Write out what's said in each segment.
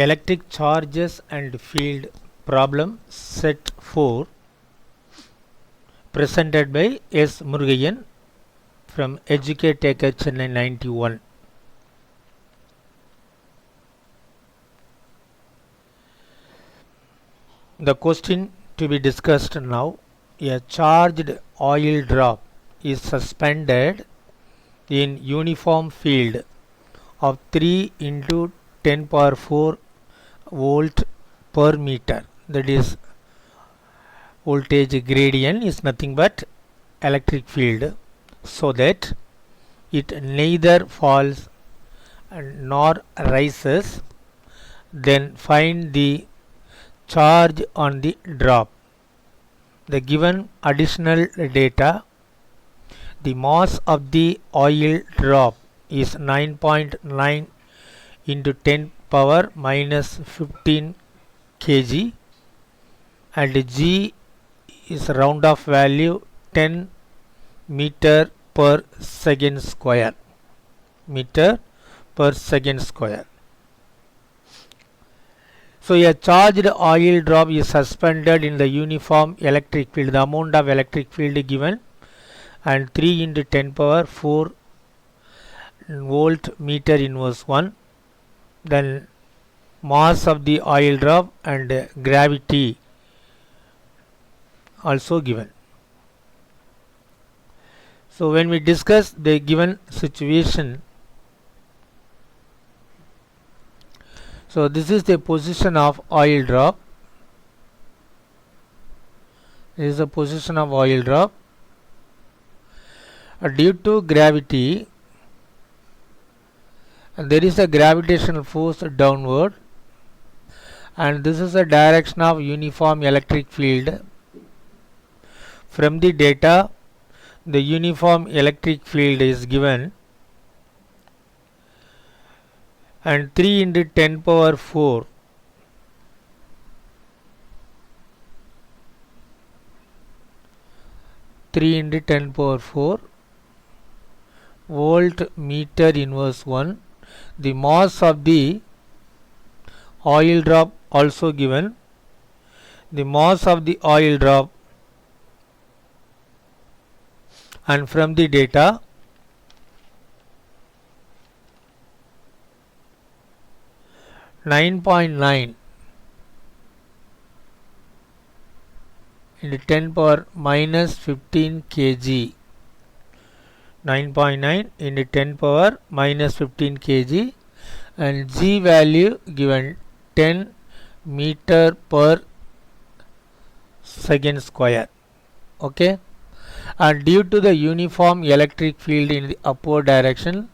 Electric charges and field problem set 4 presented by S. Murugayan from Educate Taker Chennai 91. The question to be discussed now: a charged oil drop is suspended in uniform field of 3 into 10 power 4 volt per meter, that is voltage gradient is nothing but electric field, so that it neither falls nor rises. Then find the charge on the drop. The given additional data: the mass of the oil drop is 9.9 into 10 power minus 15 kg, and G is round off value 10 meter per second square. So a charged oil drop is suspended in the uniform electric field. The amount of electric field given, and 3 into 10 power 4 volt meter inverse 1. Then mass of the oil drop and gravity also given. So when we discuss the given situation, so this is the position of oil drop. This is the position of oil drop. Due to gravity, there is a gravitational force downward, and this is the direction of uniform electric field. From the data, the uniform electric field is given, and 3 into 10 power 4 volt meter inverse 1. The mass of the oil drop also given. The mass of the oil drop, and from the data, (9.9) into 10 power minus 15 kg. 9.9 into 10 power minus 15 kg, and G value given 10 meter per second square. Okay, and due to the uniform electric field in the upward direction,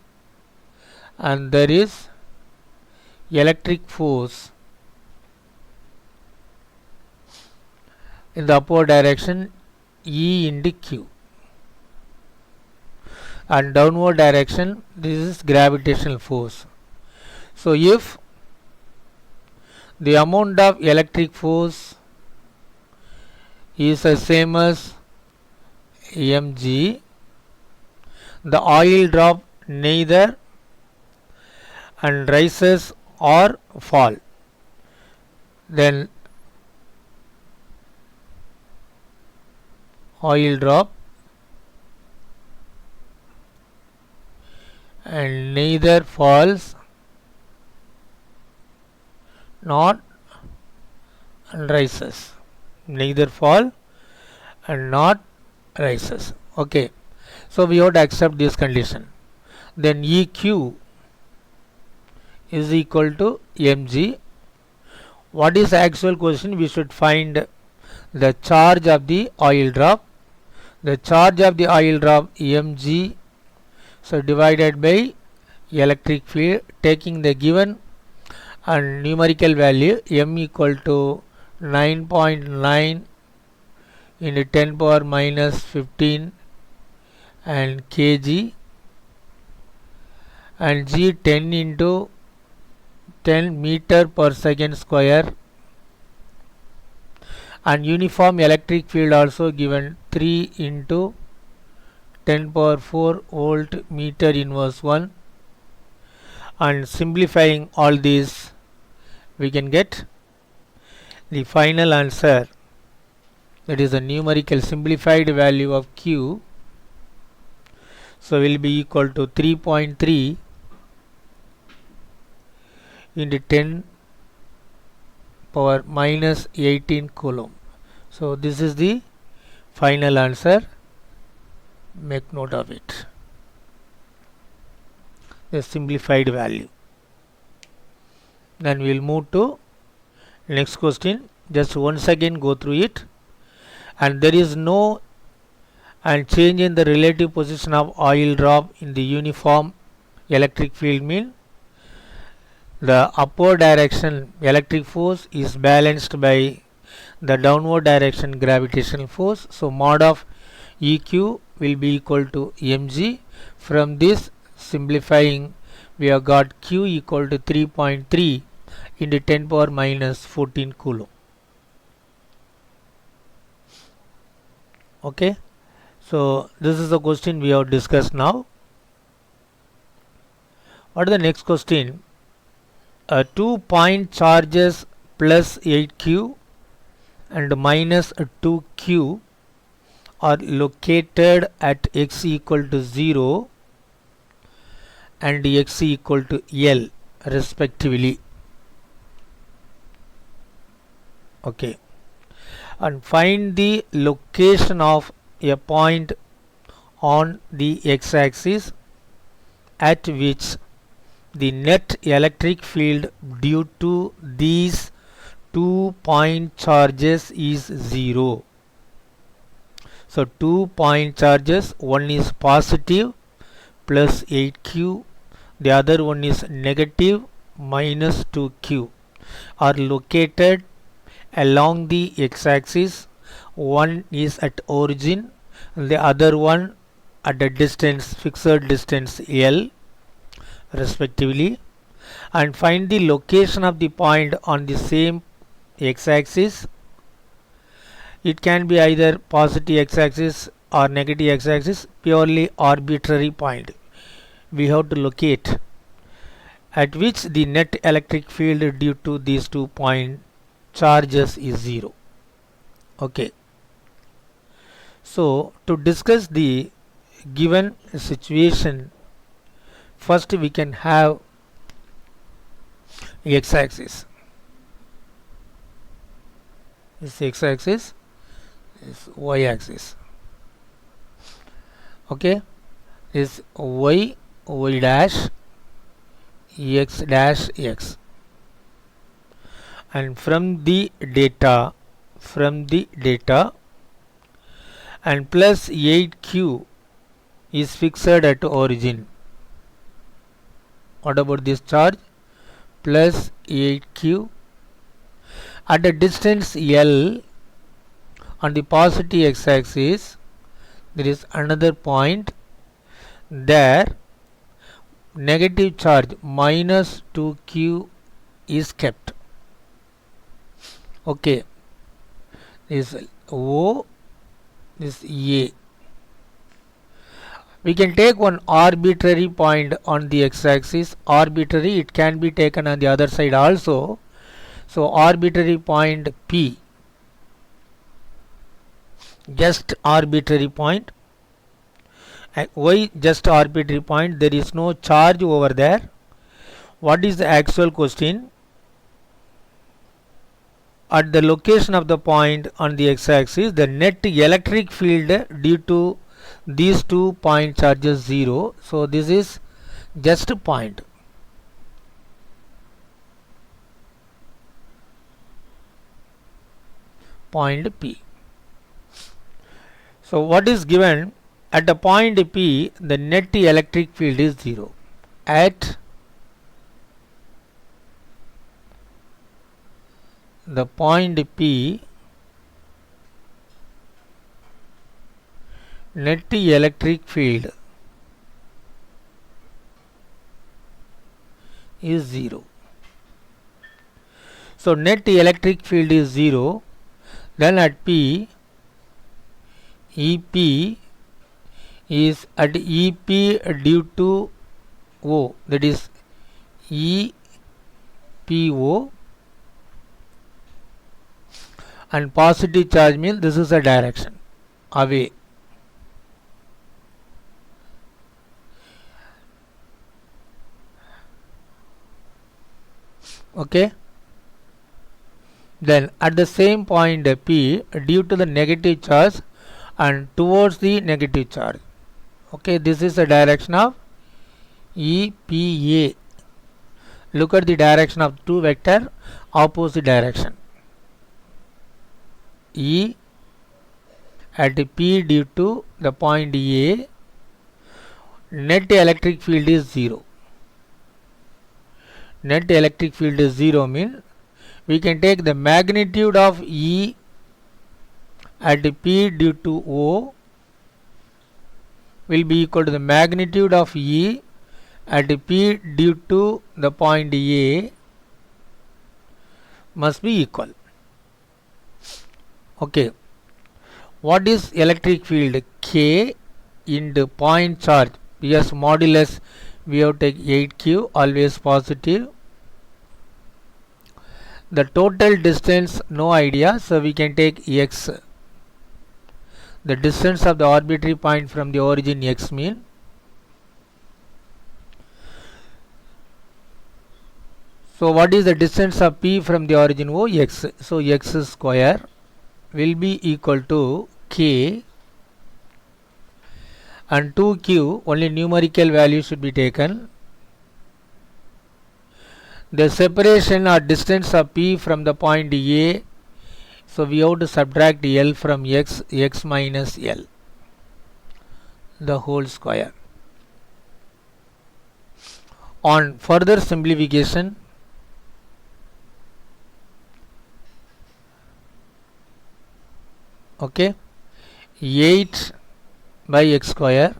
and there is electric force in the upward direction E into Q, and downward direction this is gravitational force. So if the amount of electric force is the same as mg, the oil drop neither and rises or fall, then oil drop and neither falls nor rises. Neither fall and not rises. Okay, so we have to accept this condition. Then EQ is equal to mg. What is the actual question? We should find the charge of the oil drop. The charge of the oil drop mg, so divided by electric field, taking the given and numerical value m equal to 9.9 into 10 power minus 15 and kg, and G 10 into 10 meter per second square, and uniform electric field also given 3 into 10 power 4 volt meter inverse 1, and simplifying all these we can get the final answer, that is the numerical simplified value of Q, so will be equal to 3.3 into 10 power minus 18 coulomb. So this is the final answer, make note of it, the simplified value. Then we will move to next question. Just once again go through it. And there is no and change in the relative position of oil drop in the uniform electric field mean the upward direction electric force is balanced by the downward direction gravitational force. So mod of EQ will be equal to mg. From this simplifying, we have got Q equal to 3.3 into 10 power minus 14 coulomb. Okay, so this is the question we have discussed now. What is the next question? 2 point charges plus 8q and minus 2q are located at x equal to 0 and x equal to L respectively. Okay, and find the location of a point on the x-axis at which the net electric field due to these 2 point charges is 0. So 2 point charges, one is positive plus 8q, the other one is negative minus 2q, are located along the x-axis. One is at origin, the other one at a distance, fixed distance L respectively, and find the location of the point on the same x-axis. It can be either positive x-axis or negative x-axis, purely arbitrary point we have to locate at which the net electric field due to these 2 point charges is 0. Okay, so to discuss the given situation, first we can have x-axis. This x-axis is y-axis. Okay, is y dash x, and from the data and plus 8q is fixed at origin. What about this charge? Plus 8q at a distance L on the positive x-axis. There is another point there, negative charge minus 2q is kept. Okay, this O, this A. We can take one arbitrary point on the x-axis. Arbitrary, it can be taken on the other side also. So arbitrary point P, just arbitrary point, and Y just arbitrary point, there is no charge over there. What is the actual question? At the location of the point on the x-axis, the net electric field due to these 2 point charges 0. So this is just a point. Point P. So what is given? At the point P, the net electric field is 0. At the point P, net electric field is 0. So net electric field is 0. Then at P, EP is at EP due to O, that is EPO and positive charge means this is a direction away. Okay, then at the same point P, due to the negative charge and towards the negative charge. Okay, this is the direction of EPA. Look at the direction of two vector opposite direction. E at P due to the point A, net electric field is 0. Net electric field is 0 means we can take the magnitude of E at P due to O will be equal to the magnitude of E at P due to the point A must be equal. Okay, what is electric field? K into point charge. Yes, modulus we have to take 8Q, always positive. The total distance no idea, so we can take X. The distance of the arbitrary point from the origin X mean. So what is the distance of P from the origin O? X. So X square will be equal to K and 2Q, only numerical value should be taken. The separation or distance of P from the point A, so we have to subtract L from X, X minus L, the whole square. On further simplification, okay, 8 by X square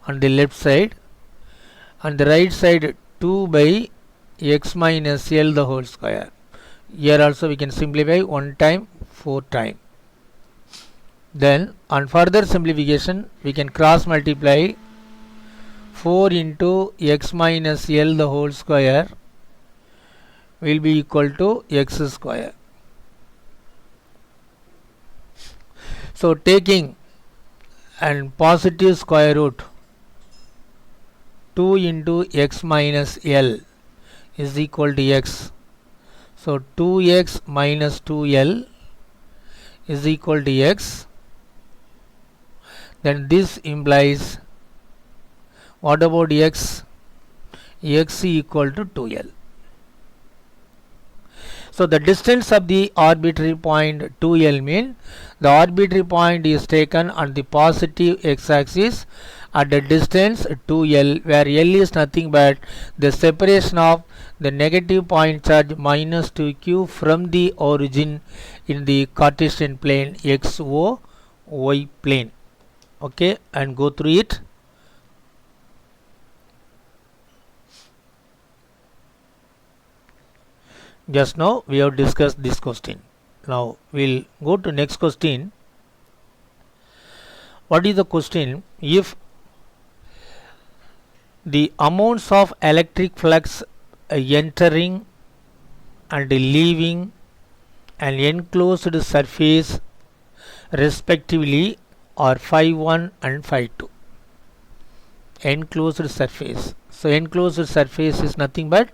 on the left side, on the right side 2 by X minus L the whole square. Here also we can simplify 1 time 4 time. Then on further simplification we can cross multiply 4 into X minus L the whole square will be equal to X square. So taking and positive square root 2 into X minus L is equal to X. So 2X minus 2L is equal to X. Then this implies, what about X? X equal to 2L. So the distance of the arbitrary point 2L means the arbitrary point is taken on the positive x-axis at the distance 2L, where L is nothing but the separation of the negative point charge minus 2Q from the origin in the Cartesian plane XOY plane. Okay, and go through it. Just now we have discussed this question. Now we'll go to next question. What is the question? If the amounts of electric flux entering and leaving an enclosed surface respectively are phi1 and phi2. Enclosed surface. So enclosed surface is nothing but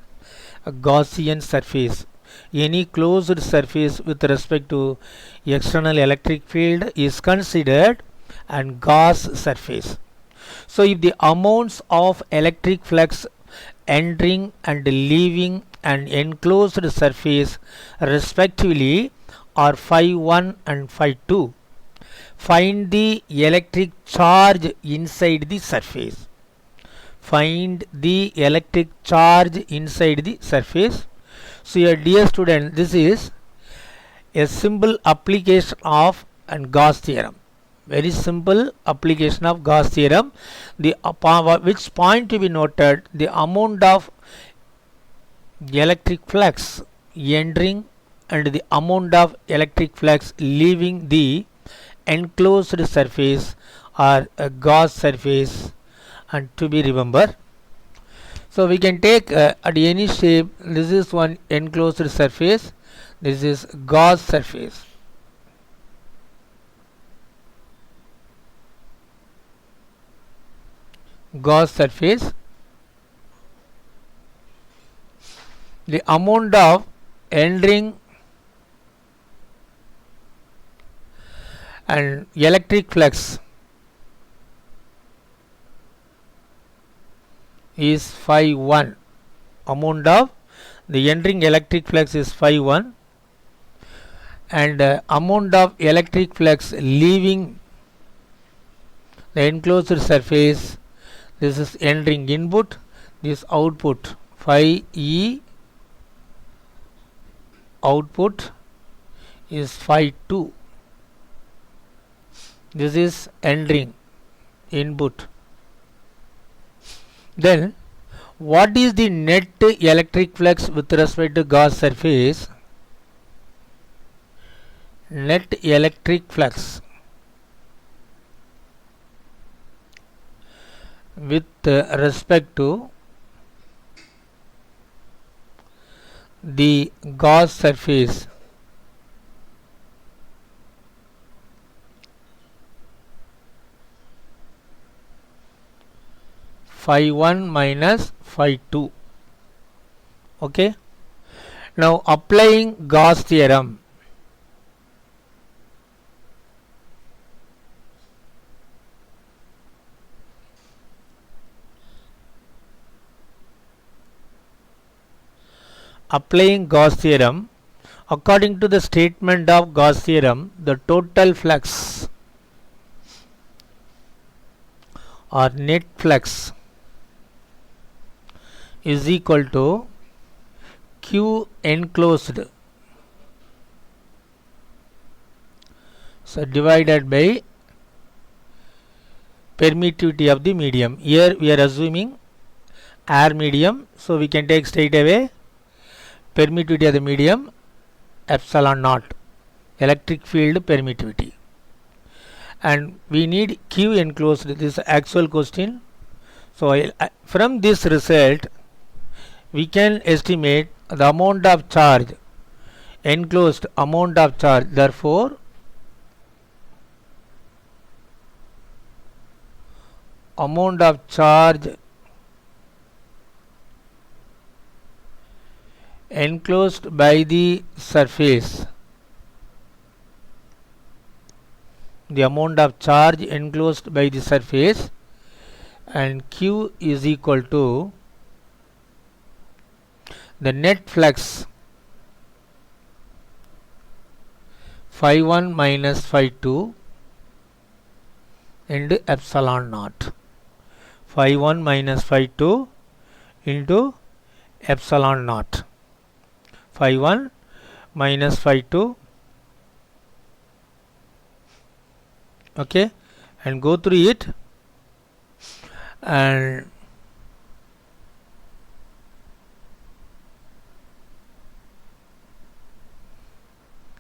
a Gaussian surface. Any closed surface with respect to external electric field is considered a Gauss surface. So if the amounts of electric flux entering and leaving an enclosed surface respectively are phi1 and phi2, find the electric charge inside the surface. Find the electric charge inside the surface. So your dear student, this is a simple application of Gauss theorem. Very simple application of Gauss theorem. The which point to be noted, the amount of electric flux entering and the amount of electric flux leaving the enclosed surface are a Gauss surface, and to be remembered. So we can take at any shape. This is one enclosed surface. This is gauze surface. Gauze surface. The amount of entering and electric flux is phi 1. Amount of the entering electric flux is phi 1, and amount of electric flux leaving the enclosed surface, this is entering input, this output, phi E output is phi 2. This is entering input. Then what is the net electric flux with respect to gauze surface? Net electric flux with respect to the gauze surface phi 1 minus phi 2. Okay. Now applying Gauss theorem. Applying Gauss theorem, according to the statement of Gauss theorem, the total flux or net flux is equal to Q enclosed, so divided by permittivity of the medium. Here we are assuming air medium, so we can take straight away permittivity of the medium epsilon naught, electric field permittivity, and we need Q enclosed. This is actual question. So from this result we can estimate the amount of charge, enclosed amount of charge. Therefore amount of charge enclosed by the surface, the amount of charge enclosed by the surface, and Q is equal to the net flux phi 1 minus phi 2 into epsilon naught, phi 1 minus phi 2 into epsilon naught, phi 1 minus phi 2. Okay, and go through it, and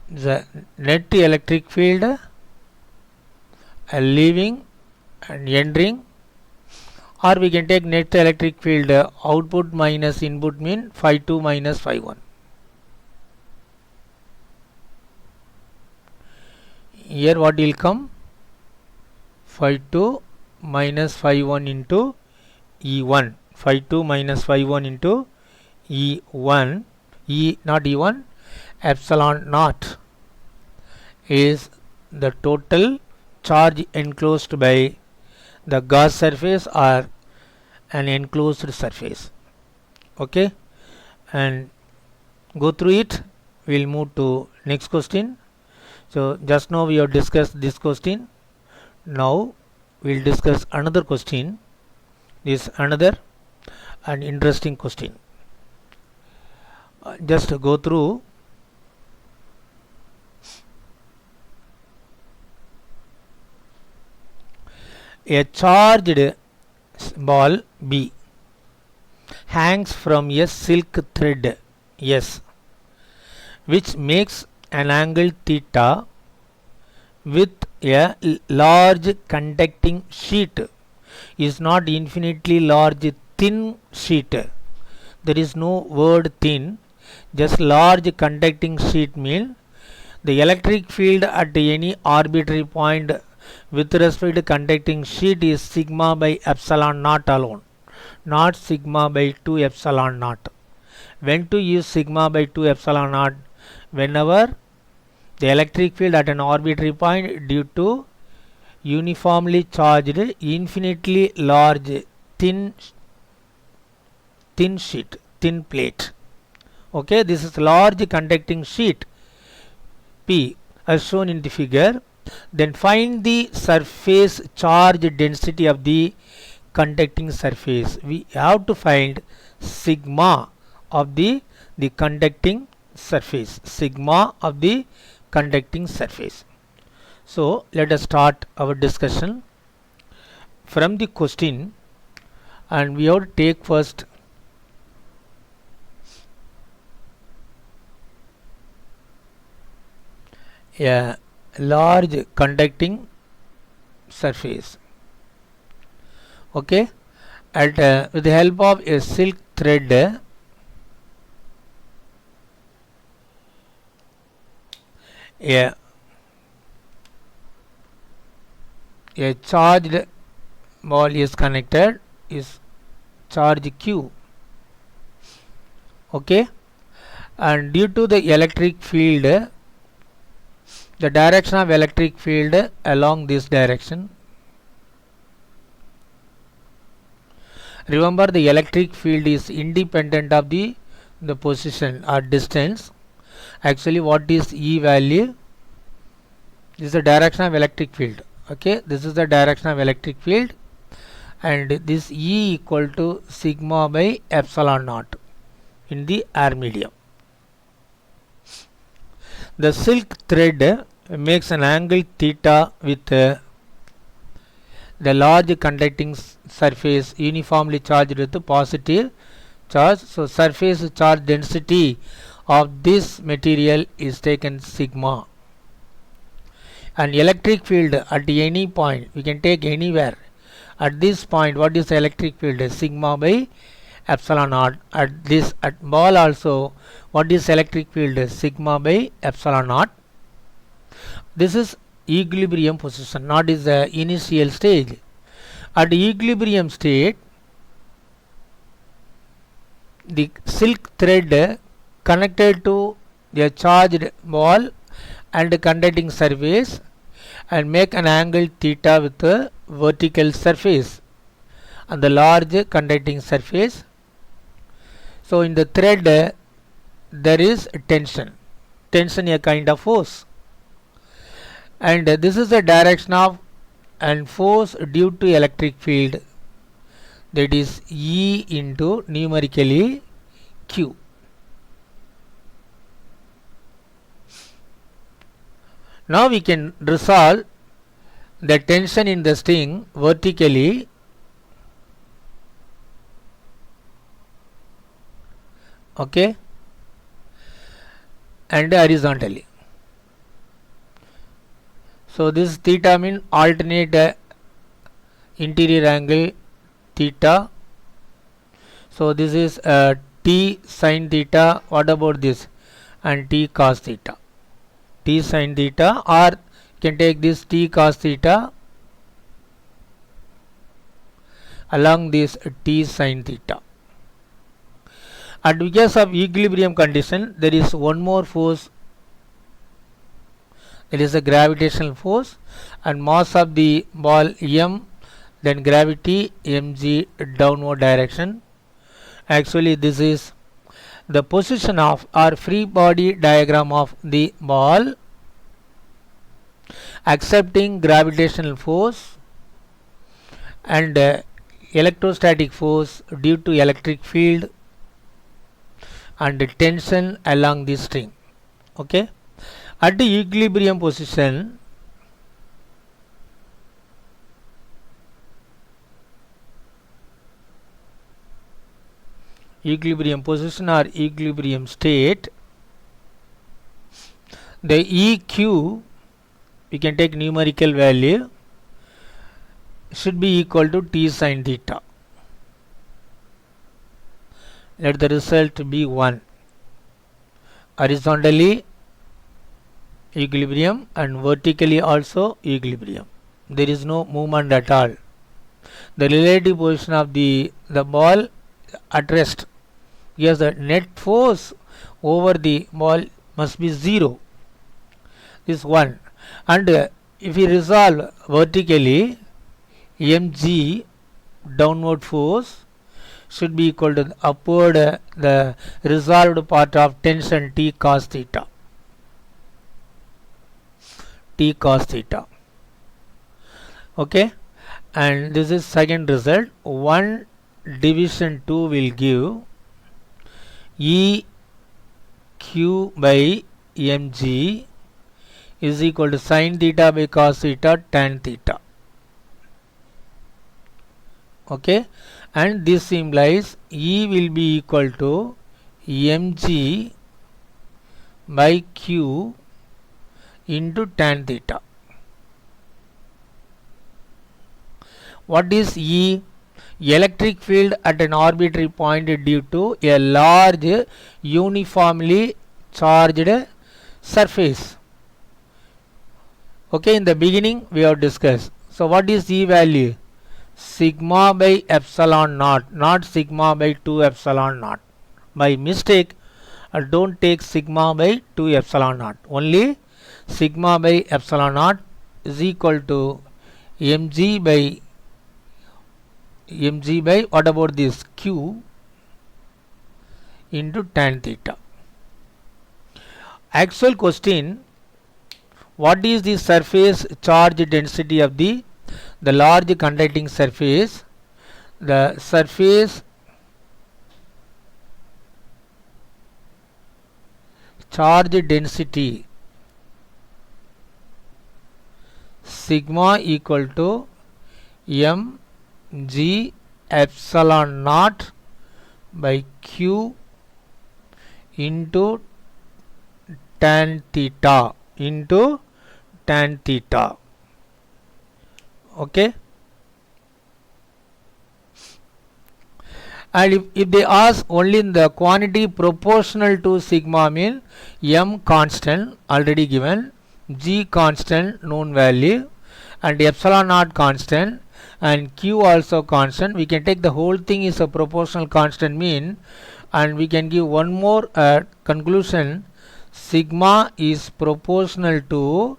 the net electric field leaving and entering, or we can take net electric field output minus input, mean phi 2 minus phi 1. Here what will come? Phi 2 minus phi 1 into E1, phi 2 minus phi 1 into E1, not E1, epsilon naught is the total charge enclosed by the Gauss surface or an enclosed surface. Okay, and go through it. We'll move to next question. So just now we have discussed this question. Now we'll discuss another question. This another and interesting question. Just go through. A charged ball B hangs from a silk thread S, which makes an angle theta with a large conducting sheet is not infinitely large thin sheet. There is no word thin, just large conducting sheet mean the electric field at any arbitrary point with respect to conducting sheet is sigma by epsilon naught alone, not sigma by 2 epsilon naught. When to use sigma by 2 epsilon naught? Whenever the electric field at an arbitrary point due to uniformly charged infinitely large thin sheet, thin plate. Okay, this is large conducting sheet P as shown in the figure. Then find the surface charge density of the conducting surface. We have to find sigma of the conducting surface, sigma of the conducting surface. So let us start our discussion from the question, and we have to take first a large conducting surface. Okay, at with the help of a silk thread, a charged ball is connected, is charge Q. Okay, and due to the electric field, the direction of electric field along this direction. Remember, the electric field is independent of the position or distance. Actually, what is E value? This is the direction of electric field. Okay, this is the direction of electric field, and this E equal to sigma by epsilon naught in the air medium. The silk thread makes an angle theta with the large conducting surface uniformly charged with positive charge. So surface charge density of this material is taken sigma, and electric field at any point we can take anywhere. At this point, what is the electric field? Sigma by epsilon naught. At ball also, what is electric field? Sigma by epsilon naught. This is equilibrium position, not is the initial stage. At equilibrium state, the silk thread connected to the charged ball and conducting surface and make an angle theta with the vertical surface and the large conducting surface. So in the thread there is tension a kind of force, and this is the direction of and force due to electric field, that is E into numerically Q. Now we can resolve the tension in the string vertically okay and horizontally. So this theta means alternate interior angle theta. So this is T sin theta. What about this? And T cos theta. T sin theta, or you can take this T cos theta along this T sin theta. And because of equilibrium condition, there is one more force, it is a gravitational force, and mass of the ball m, then gravity mg downward direction. Actually this is the position of or free body diagram of the ball accepting gravitational force and electrostatic force due to electric field and tension along the string. Okay, at the equilibrium position, or equilibrium state, the EQ, we can take numerical value, should be equal to T sin theta. let the result be 1. Horizontally equilibrium and vertically also equilibrium. There is no movement at all. The relative position of the ball at rest. Yes, the net force over the ball must be 0. This 1. And if we resolve vertically, mg downward force should be equal to the upward the resolved part of tension T cos theta. T cos theta. Okay, and this is second result. 1 division 2 will give E q by mg is equal to sin theta by cos theta tan theta. Okay, and this implies E will be equal to mg by q into tan theta. What is E? Electric field at an arbitrary point due to a large uniformly charged surface. Okay, in the beginning we have discussed. So what is E value? Sigma by epsilon naught, not sigma by 2 epsilon naught. By mistake, don't take sigma by 2 epsilon naught. Only sigma by epsilon naught is equal to mg by what about this q into tan theta. Actual question, what is the surface charge density of the large conducting surface? The surface charge density sigma equal to m g epsilon naught by q into tan theta Okay, and if they ask only in the quantity proportional to sigma, mean m constant already given, g constant known value, and epsilon naught constant, and q also constant, we can take the whole thing is a proportional constant mean, and we can give one more conclusion, sigma is proportional to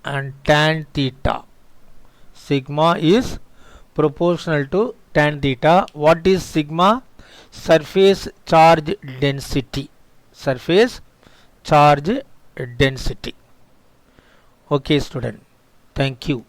and tan theta. Sigma is proportional to tan theta. What is sigma? Surface charge density. Surface charge density. Okay, student. Thank you.